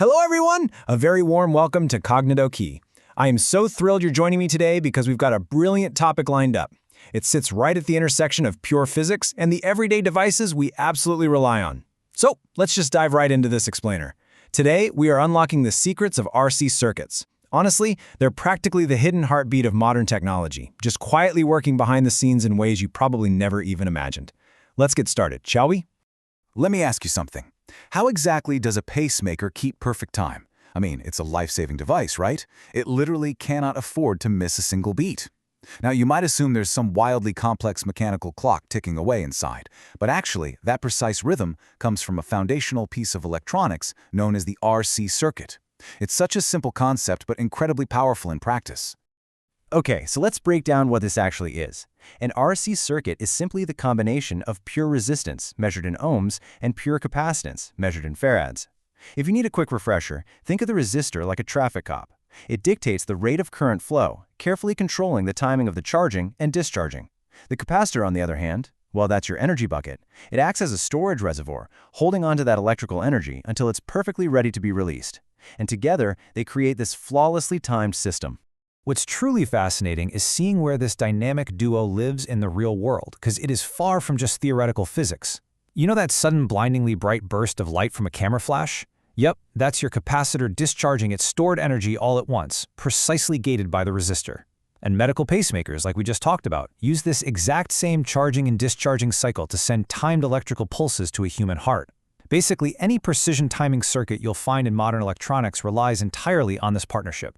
Hello everyone! A very warm welcome to Kognito Key. I am so thrilled you're joining me today because we've got a brilliant topic lined up. It sits right at the intersection of pure physics and the everyday devices we absolutely rely on. So, let's just dive right into this explainer. Today, we are unlocking the secrets of RC circuits. Honestly, they're practically the hidden heartbeat of modern technology, just quietly working behind the scenes in ways you probably never even imagined. Let's get started, shall we? Let me ask you something. How exactly does a pacemaker keep perfect time? I mean, it's a life-saving device, right? It literally cannot afford to miss a single beat. Now, you might assume there's some wildly complex mechanical clock ticking away inside, but actually, that precise rhythm comes from a foundational piece of electronics known as the RC circuit. It's such a simple concept, but incredibly powerful in practice. Okay, so let's break down what this actually is. An RC circuit is simply the combination of pure resistance, measured in ohms, and pure capacitance, measured in farads. If you need a quick refresher, think of the resistor like a traffic cop. It dictates the rate of current flow, carefully controlling the timing of the charging and discharging. The capacitor, on the other hand, well, that's your energy bucket. It acts as a storage reservoir, holding onto that electrical energy until it's perfectly ready to be released. And together, they create this flawlessly timed system. What's truly fascinating is seeing where this dynamic duo lives in the real world, because it is far from just theoretical physics. You know that sudden blindingly bright burst of light from a camera flash? Yep, that's your capacitor discharging its stored energy all at once, precisely gated by the resistor. And medical pacemakers, like we just talked about, use this exact same charging and discharging cycle to send timed electrical pulses to a human heart. Basically, any precision timing circuit you'll find in modern electronics relies entirely on this partnership.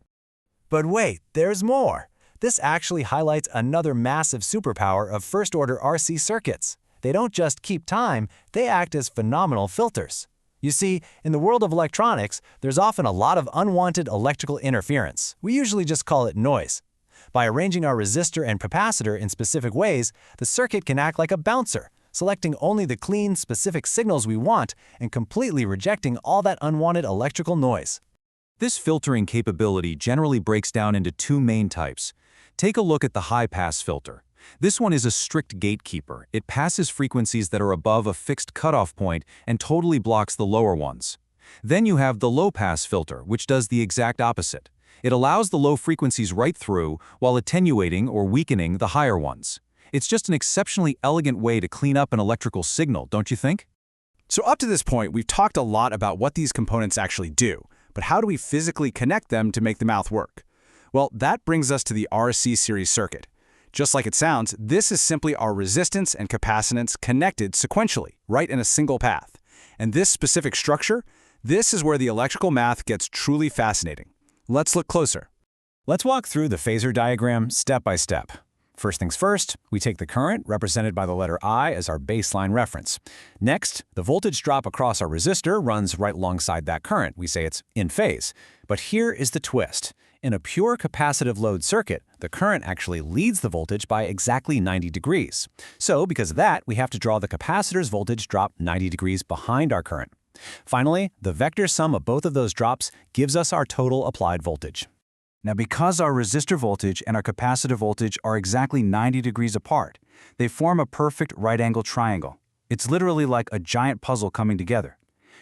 But wait, there's more. This actually highlights another massive superpower of first-order RC circuits. They don't just keep time, they act as phenomenal filters. You see, in the world of electronics, there's often a lot of unwanted electrical interference. We usually just call it noise. By arranging our resistor and capacitor in specific ways, the circuit can act like a bouncer, selecting only the clean, specific signals we want and completely rejecting all that unwanted electrical noise. This filtering capability generally breaks down into two main types. Take a look at the high-pass filter. This one is a strict gatekeeper. It passes frequencies that are above a fixed cutoff point and totally blocks the lower ones. Then you have the low-pass filter, which does the exact opposite. It allows the low frequencies right through while attenuating or weakening the higher ones. It's just an exceptionally elegant way to clean up an electrical signal, don't you think? So up to this point, we've talked a lot about what these components actually do. But how do we physically connect them to make the math work? Well, that brings us to the RC series circuit. Just like it sounds, this is simply our resistance and capacitance connected sequentially, right in a single path. And this specific structure, this is where the electrical math gets truly fascinating. Let's look closer. Let's walk through the phasor diagram step by step. First things first, we take the current, represented by the letter I, as our baseline reference. Next, the voltage drop across our resistor runs right alongside that current. We say it's in phase. But here is the twist. In a pure capacitive load circuit, the current actually leads the voltage by exactly 90 degrees. So, because of that, we have to draw the capacitor's voltage drop 90 degrees behind our current. Finally, the vector sum of both of those drops gives us our total applied voltage. Now, because our resistor voltage and our capacitor voltage are exactly 90 degrees apart, they form a perfect right-angle triangle. It's literally like a giant puzzle coming together.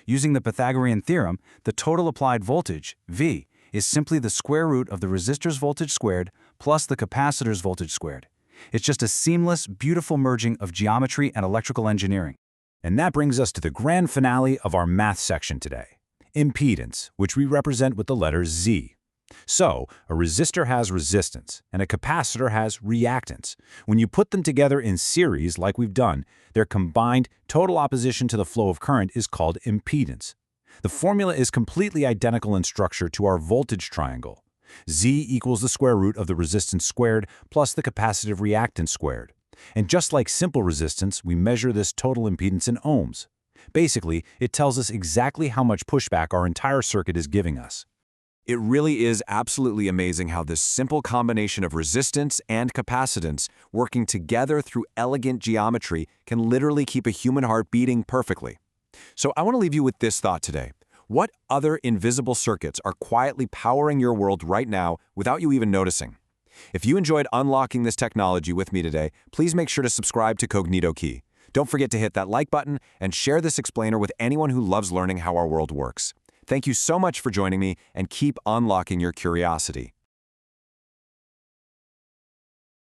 Using the Pythagorean theorem, the total applied voltage, V, is simply the square root of the resistor's voltage squared plus the capacitor's voltage squared. It's just a seamless, beautiful merging of geometry and electrical engineering. And that brings us to the grand finale of our math section today, impedance, which we represent with the letter Z. So, a resistor has resistance, and a capacitor has reactance. When you put them together in series, like we've done, their combined total opposition to the flow of current is called impedance. The formula is completely identical in structure to our voltage triangle. Z equals the square root of the resistance squared plus the capacitive reactance squared. And just like simple resistance, we measure this total impedance in ohms. Basically, it tells us exactly how much pushback our entire circuit is giving us. It really is absolutely amazing how this simple combination of resistance and capacitance working together through elegant geometry can literally keep a human heart beating perfectly. So I want to leave you with this thought today. What other invisible circuits are quietly powering your world right now without you even noticing? If you enjoyed unlocking this technology with me today, please make sure to subscribe to Kognito Key. Don't forget to hit that like button and share this explainer with anyone who loves learning how our world works. Thank you so much for joining me, and keep unlocking your curiosity.